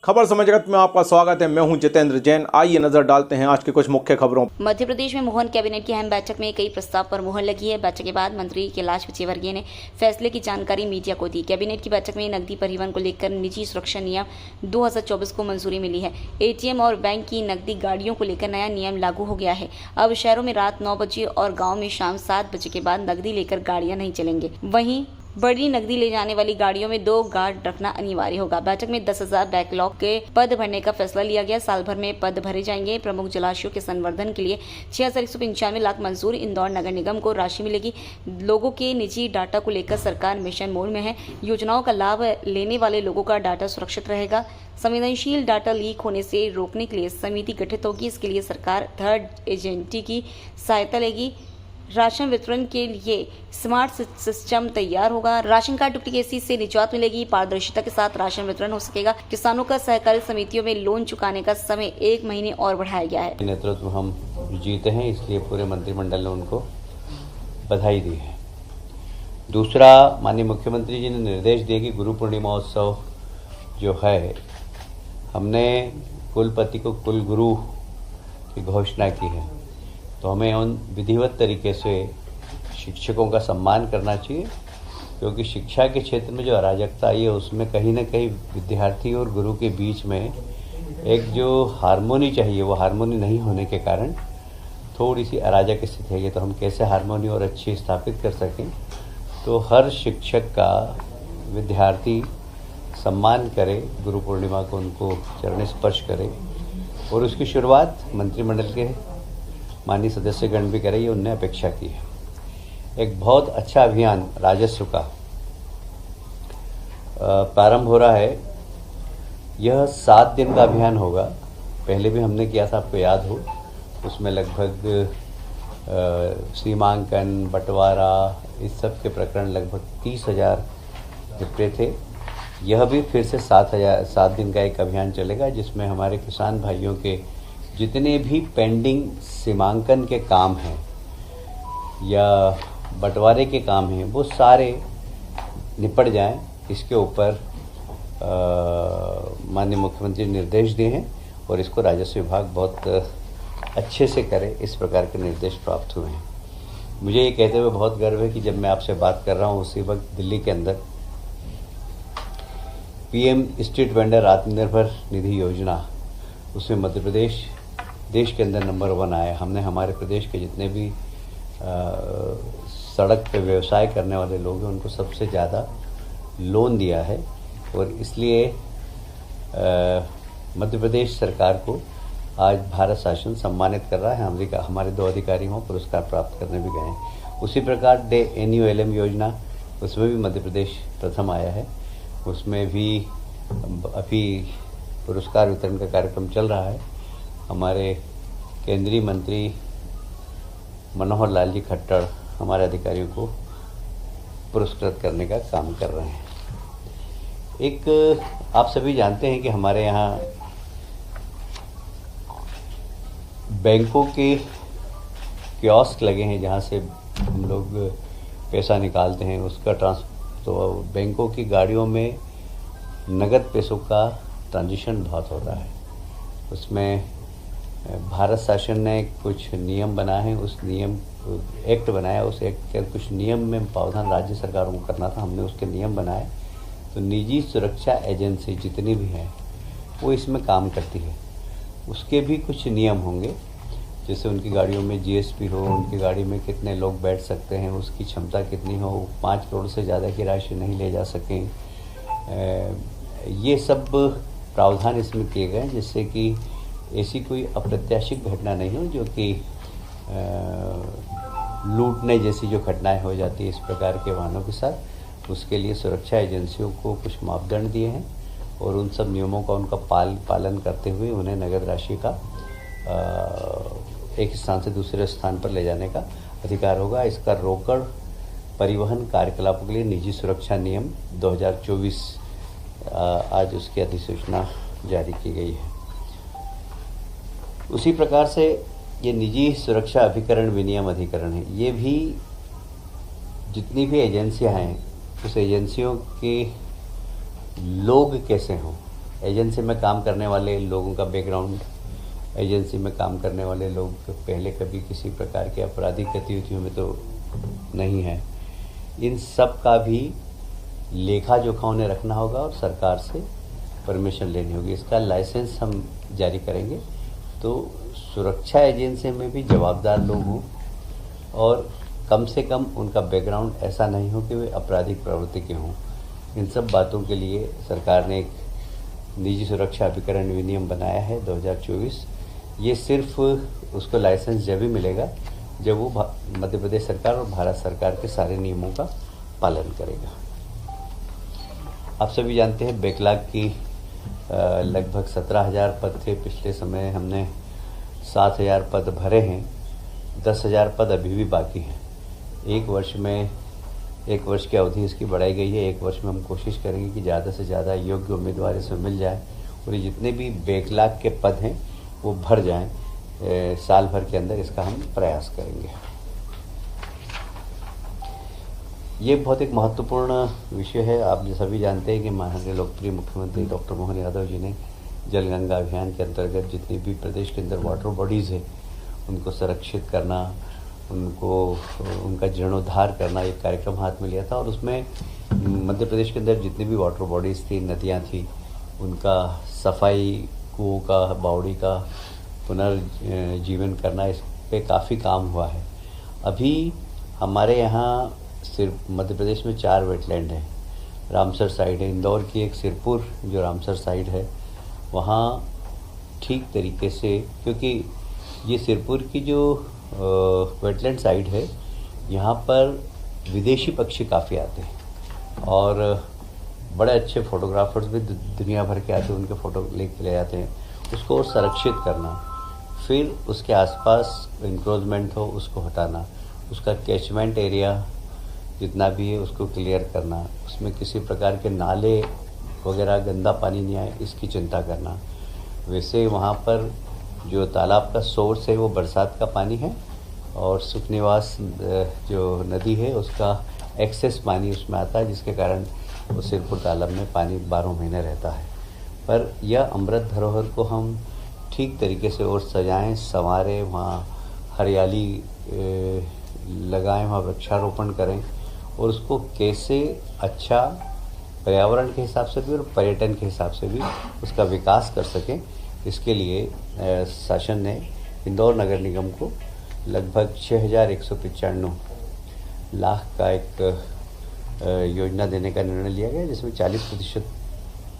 खबर समय जगत में आपका स्वागत है। मैं हूं जितेंद्र जैन। आइए नजर डालते हैं आज की कुछ मुख्य खबरों। मध्य प्रदेश में मोहन कैबिनेट की अहम बैठक में कई प्रस्ताव पर मुहर लगी है। बैठक के बाद मंत्री कैलाश विजयवर्गीय ने फैसले की जानकारी मीडिया को दी। कैबिनेट की बैठक में नकदी परिवहन को लेकर निजी सुरक्षा नियम 2024 को मंजूरी मिली है। एटीएम और बैंक की नकदी गाड़ियों को लेकर नया नियम लागू हो गया है। अब शहरों में रात 9 बजे और गाँव में शाम 7 बजे के बाद नकदी लेकर गाड़ियां नहीं चलेंगे। वहीं बड़ी नकदी ले जाने वाली गाड़ियों में 2 गार्ड रखना अनिवार्य होगा। बैठक में 10,000 बैकलॉग के पद भरने का फैसला लिया गया। साल भर में पद भरे जाएंगे। प्रमुख जलाशयों के संवर्धन के लिए 6,195 लाख मंजूर। इंदौर नगर निगम को राशि मिलेगी। लोगों के निजी डाटा को लेकर सरकार मिशन मोड में है। योजनाओं का लाभ लेने वाले लोगों का डाटा सुरक्षित रहेगा। संवेदनशील डाटा लीक होने से रोकने के लिए समिति गठित होगी। इसके लिए सरकार थर्ड एजेंसी की सहायता लेगी। राशन वितरण के लिए स्मार्ट सिस्टम तैयार होगा। राशन कार्ड डुप्लीकेसी से निजात मिलेगी। पारदर्शिता के साथ राशन वितरण हो सकेगा। किसानों का सहकारी समितियों में लोन चुकाने का समय 1 महीने और बढ़ाया गया है। नेतृत्व हम जीते हैं, इसलिए पूरे मंत्रिमंडल ने उनको बधाई दी है। दूसरा, माननीय मुख्यमंत्री जी ने निर्देश दिए कि गुरु पूर्णिमा उत्सव जो है, हमने कुलपति को कुल गुरु की घोषणा की है, तो हमें उन विधिवत तरीके से शिक्षकों का सम्मान करना चाहिए, क्योंकि शिक्षा के क्षेत्र में जो अराजकता आई है उसमें कहीं ना कहीं विद्यार्थी और गुरु के बीच में एक जो हारमोनी चाहिए वो हारमोनी नहीं होने के कारण थोड़ी सी अराजक स्थिति है। तो हम कैसे हारमोनी और अच्छी स्थापित कर सकें, तो हर शिक्षक का विद्यार्थी सम्मान करे, गुरु पूर्णिमा को उनको चरण स्पर्श करे, और उसकी शुरुआत मंत्रिमंडल के माननीय सदस्यगण भी करे, ये उनने अपेक्षा की है। एक बहुत अच्छा अभियान राजस्व का प्रारंभ हो रहा है। यह 7 दिन का अभियान होगा। पहले भी हमने किया था, आपको याद हो, उसमें लगभग सीमांकन, बंटवारा, इस सब के प्रकरण लगभग 30,000 निपटे थे। यह भी फिर से 7 दिन का एक अभियान चलेगा, जिसमें हमारे किसान भाइयों के जितने भी पेंडिंग सीमांकन के काम हैं या बंटवारे के काम हैं वो सारे निपट जाएं। इसके ऊपर माननीय मुख्यमंत्री ने निर्देश दिए हैं और इसको राजस्व विभाग बहुत अच्छे से करे, इस प्रकार के निर्देश प्राप्त हुए हैं। मुझे ये कहते हुए बहुत गर्व है कि जब मैं आपसे बात कर रहा हूँ उसी वक्त दिल्ली के अंदर PM street vendor Atmanirbhar Nidhi योजना, उसमें मध्य प्रदेश देश के अंदर नंबर 1 आया। हमने हमारे प्रदेश के जितने भी सड़क पे व्यवसाय करने वाले लोग हैं उनको सबसे ज़्यादा लोन दिया है, और इसलिए मध्य प्रदेश सरकार को आज भारत शासन सम्मानित कर रहा है। हमारे 2 अधिकारी वहाँ पुरस्कार प्राप्त करने भी गए हैं। उसी प्रकार NULM योजना, उसमें भी मध्य प्रदेश प्रथम आया है। उसमें भी अभी पुरस्कार वितरण का कार्यक्रम चल रहा है। हमारे केंद्रीय मंत्री मनोहर लाल जी खट्टर हमारे अधिकारियों को पुरस्कृत करने का काम कर रहे हैं। एक, आप सभी जानते हैं कि हमारे यहाँ बैंकों के कियोस्क लगे हैं, जहाँ से हम लोग पैसा निकालते हैं, उसका तो बैंकों की गाड़ियों में नगद पैसों का ट्रांजिशन बहुत हो रहा है। उसमें भारत शासन ने कुछ नियम बनाए हैं, उस नियम एक्ट बनाया, उस एक्ट के कुछ नियम में प्रावधान राज्य सरकारों को करना था, हमने उसके नियम बनाए। तो निजी सुरक्षा एजेंसी जितनी भी हैं वो इसमें काम करती है, उसके भी कुछ नियम होंगे, जैसे उनकी गाड़ियों में GSP हो, उनकी गाड़ी में कितने लोग बैठ सकते हैं, उसकी क्षमता कितनी हो, 5 करोड़ से ज़्यादा की राशि नहीं ले जा सकें। ये सब प्रावधान इसमें किए गए जिससे कि ऐसी कोई अप्रत्याशित घटना नहीं हो, जो कि लूटने जैसी जो घटनाएं हो जाती है इस प्रकार के वाहनों के साथ। उसके लिए सुरक्षा एजेंसियों को कुछ मापदंड दिए हैं और उन सब नियमों का उनका पालन करते हुए उन्हें नगद राशि का एक स्थान से दूसरे स्थान पर ले जाने का अधिकार होगा। इसका रोकड़ परिवहन कार्यकलापों के लिए निजी सुरक्षा नियम 2024 आज उसकी अधिसूचना जारी की गई है। उसी प्रकार से ये निजी सुरक्षा अभिकरण विनियम अधिकरण है, ये भी जितनी भी एजेंसियां हैं उस एजेंसियों के लोग कैसे हों, एजेंसी में काम करने वाले लोगों का बैकग्राउंड, एजेंसी में काम करने वाले लोग पहले कभी किसी प्रकार के आपराधिक गतिविधियों में तो नहीं है, इन सब का भी लेखा जोखा उन्हें रखना होगा और सरकार से परमिशन लेनी होगी। इसका लाइसेंस हम जारी करेंगे तो सुरक्षा एजेंसी में भी जवाबदार लोग हों और कम से कम उनका बैकग्राउंड ऐसा नहीं हो कि वे आपराधिक प्रवृत्ति के हों। इन सब बातों के लिए सरकार ने एक निजी सुरक्षा अभिकरण अधिनियम बनाया है 2024। ये सिर्फ उसको लाइसेंस जब भी मिलेगा जब वो मध्य प्रदेश सरकार और भारत सरकार के सारे नियमों का पालन करेगा। आप सभी जानते हैं बैकलॉग की लगभग 17,000 पद थे। पिछले समय हमने 7,000 पद भरे हैं, 10,000 पद अभी भी बाकी हैं। एक वर्ष की अवधि इसकी बढ़ाई गई है। एक वर्ष में हम कोशिश करेंगे कि ज़्यादा से ज़्यादा योग्य उम्मीदवार इसमें मिल जाए और ये जितने भी बैकलॉग के पद हैं वो भर जाएं। साल भर के अंदर इसका हम प्रयास करेंगे। ये बहुत एक महत्वपूर्ण विषय है। आप सभी जानते हैं कि माननीय लोकप्रिय मुख्यमंत्री डॉक्टर मोहन यादव जी ने जल गंगा अभियान के अंतर्गत जितनी भी प्रदेश के अंदर वाटर बॉडीज़ है उनको संरक्षित करना, उनका जीर्णोद्धार करना एक कार्यक्रम हाथ में लिया था और उसमें मध्य प्रदेश के अंदर जितनी भी वाटर बॉडीज़ थी, नदियाँ थी, उनका सफाई, कुओं का, बावड़ी का पुनर्जीवन करना, इस पे काफ़ी काम हुआ है। अभी हमारे यहाँ सिर्फ मध्य प्रदेश में 4 वेटलैंड हैं। रामसर साइड है, इंदौर की एक सिरपुर जो रामसर साइड है वहाँ ठीक तरीके से, क्योंकि ये सिरपुर की जो वेटलैंड साइड है यहाँ पर विदेशी पक्षी काफ़ी आते हैं और बड़े अच्छे फोटोग्राफर्स भी दुनिया भर के आते हैं, उनके फ़ोटो लेके ले जाते हैं। उसको और संरक्षित करना, फिर उसके आसपास इंक्रोचमेंट हो उसको हटाना, उसका कैचमेंट एरिया जितना भी है उसको क्लियर करना, उसमें किसी प्रकार के नाले वगैरह गंदा पानी नहीं आए इसकी चिंता करना। वैसे वहाँ पर जो तालाब का सोर्स है वो बरसात का पानी है और सुख निवास जो नदी है उसका एक्सेस पानी उसमें आता है, जिसके कारण वो सिरपुर तालाब में पानी 12 महीने रहता है। पर यह अमृत धरोहर को हम ठीक तरीके से और सजाएं, संवारें, वहाँ हरियाली लगाएं, वहाँ वृक्षारोपण करें और उसको कैसे अच्छा पर्यावरण के हिसाब से भी और पर्यटन के हिसाब से भी उसका विकास कर सकें, इसके लिए शासन ने इंदौर नगर निगम को लगभग 6,195 लाख का एक योजना देने का निर्णय लिया गया, जिसमें 40%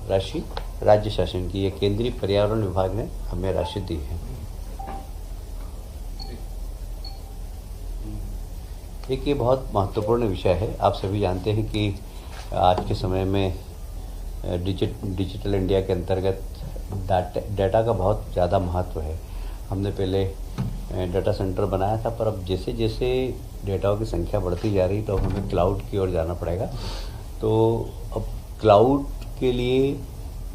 राशि राज्य शासन की, ये केंद्रीय पर्यावरण विभाग ने हमें राशि दी है। एक ये बहुत महत्वपूर्ण विषय है। आप सभी जानते हैं कि आज के समय में डिजिटल इंडिया के अंतर्गत डाटा का बहुत ज़्यादा महत्व है। हमने पहले डाटा सेंटर बनाया था, पर अब जैसे जैसे डेटाओं की संख्या बढ़ती जा रही तो हमें क्लाउड की ओर जाना पड़ेगा। तो अब क्लाउड के लिए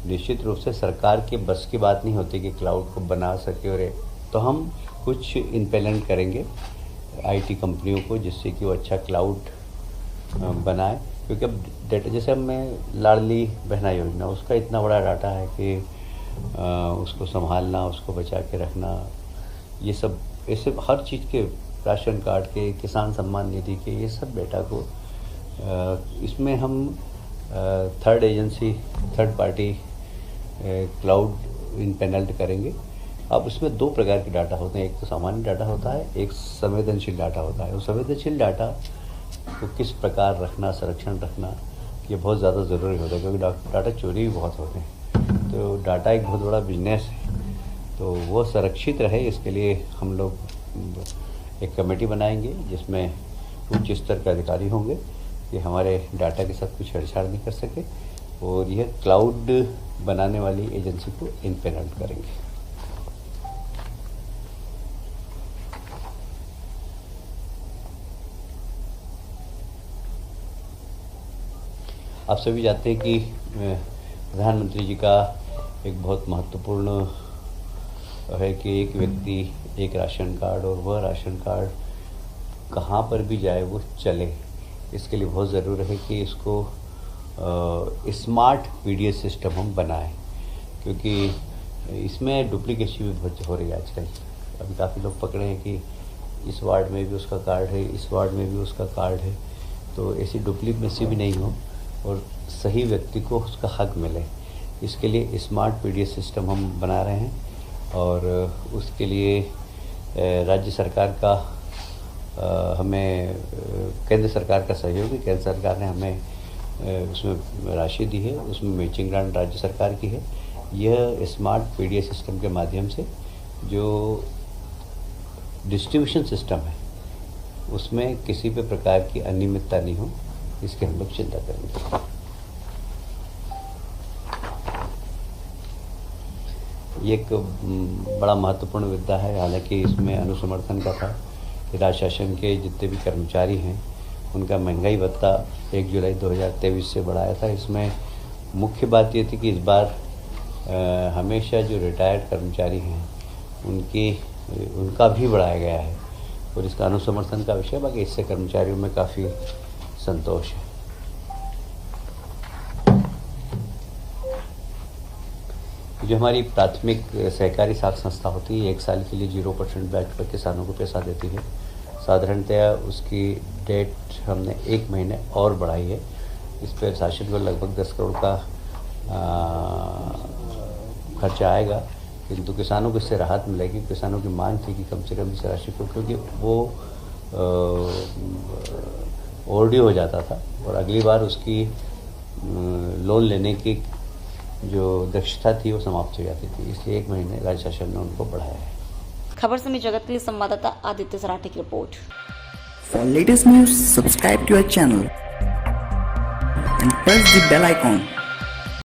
निश्चित रूप से सरकार के बस की बात नहीं होती कि क्लाउड को बना सके, और तो हम कुछ इम्प्लीमेंट करेंगे आईटी कंपनियों को, जिससे कि वो अच्छा क्लाउड बनाए। क्योंकि अब डेटा, जैसे अब मैं लाडली बहना योजना, उसका इतना बड़ा डाटा है कि उसको संभालना, उसको बचा के रखना, ये सब ऐसे हर चीज़ के, राशन कार्ड के, किसान सम्मान निधि के, ये सब डेटा को इसमें हम थर्ड पार्टी क्लाउड इम्प्लीमेंट करेंगे। अब इसमें 2 प्रकार के डाटा होते हैं, एक तो सामान्य डाटा होता है, एक संवेदनशील डाटा होता है। वो संवेदनशील डाटा को किस प्रकार रखना, संरक्षण रखना, ये बहुत ज़्यादा ज़रूरी होता है, क्योंकि डाटा चोरी भी बहुत होते हैं। तो डाटा एक बहुत बड़ा बिजनेस है, तो वो संरक्षित रहे इसके लिए हम लोग एक कमेटी बनाएंगे जिसमें उच्च स्तर के अधिकारी होंगे कि हमारे डाटा के साथ कुछ छेड़छाड़ नहीं कर सके, और यह क्लाउड बनाने वाली एजेंसी को इम्प्लीमेंट करेंगे। आप सभी जानते हैं कि प्रधानमंत्री जी का एक बहुत महत्वपूर्ण है कि एक व्यक्ति एक राशन कार्ड, और वह राशन कार्ड कहाँ पर भी जाए वो चले। इसके लिए बहुत ज़रूरी है कि इसको स्मार्ट पीडीएस सिस्टम हम बनाएं। क्योंकि इसमें डुप्लीकेसी भी बहुत हो रही है आजकल। अभी काफ़ी लोग पकड़े हैं कि इस वार्ड में भी उसका कार्ड है, इस वार्ड में भी उसका कार्ड है, तो ऐसी डुप्लीकेसी भी नहीं हो और सही व्यक्ति को उसका हक मिले। इसके लिए स्मार्ट पीडीएस सिस्टम हम बना रहे हैं और उसके लिए राज्य सरकार का हमें केंद्र सरकार का सहयोग है। केंद्र सरकार ने हमें उसमें राशि दी है, उसमें मैचिंग ग्रांट राज्य सरकार की है। यह स्मार्ट पीडीएस सिस्टम के माध्यम से जो डिस्ट्रीब्यूशन सिस्टम है उसमें किसी भी प्रकार की अनियमितता नहीं हो, इसकी हम लोग चिंता करेंगे। ये एक बड़ा महत्वपूर्ण मुद्दा है। हालांकि इसमें अनुसमर्थन का था कि राज्य शासन के जितने भी कर्मचारी हैं उनका महंगाई भत्ता 1 जुलाई 2023 से बढ़ाया था। इसमें मुख्य बात ये थी कि इस बार हमेशा जो रिटायर्ड कर्मचारी हैं उनका भी बढ़ाया गया है और इसका अनुसमर्थन का विषय। बाकी इससे कर्मचारियों में काफ़ी संतोष है। जो हमारी प्राथमिक सहकारी साख संस्था होती है 1 साल के लिए 0% ब्याज पर किसानों को पैसा देती है। साधारणतया उसकी डेट हमने 1 महीने और बढ़ाई है। इस पर शासन को लगभग 10 करोड़ का खर्चा आएगा, किंतु किसानों को इससे राहत मिलेगी। किसानों की मांग थी कि कम से कम इस राशि को, क्योंकि वो ओवरड्यू हो जाता था और अगली बार उसकी लोन लेने की जो दक्षता थी वो समाप्त हो जाती थी, इसलिए 1 महीने राज्य शासन ने उनको बढ़ाया है। खबर समय जगत के लिए संवाददाता आदित्य सराठे की report. For latest news, subscribe to our channel and press the bell icon